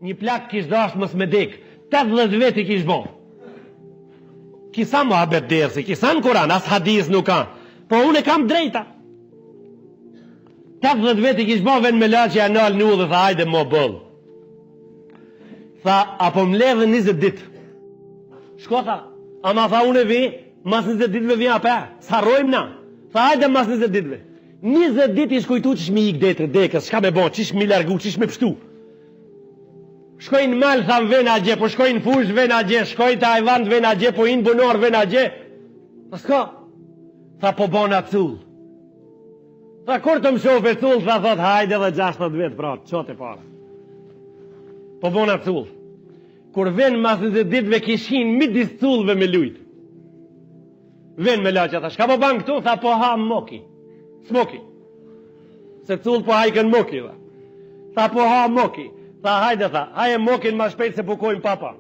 Një plak kish dash mës me dek, 80 veti kish bo. Kisa muhabet dersi, kisa në Kuran, as hadis nuk ka. Po unë e kam drejta. 80 veti kish bo ven me la që janë nalë në u dhe tha hajde mo bëllë. Tha, apo më ledhe 20 dit. Shko tha, ama tha unë e vi, mas 20 ditve vi apë, sa rojmë na. Tha hajde mas 20 ditve. 20 dit i shkujtu qish mi ik dekës, shka me bon, qish mi largu, qish me pështu. Shkojnë malë, tha ven a gje, po shkojnë fush ven a gje, shkojnë të ajvand ven a gje, po inë bunor ven a gje. Po s'ka. Tha po bona cull. Tha kur të më shofe cull, tha thot hajde dhe 60 vetë pratë, qote para. Po bona cull. Kur ven mas 20 ditve kishin midis cullve me lujt. Ven me laqa, tha shka po ban këtu, tha po ha moki. Smoki. Se cull po hajken moki, tha po ha moki. Tha hajde, tha, haje mokin ma shpejt se pukojnë papa.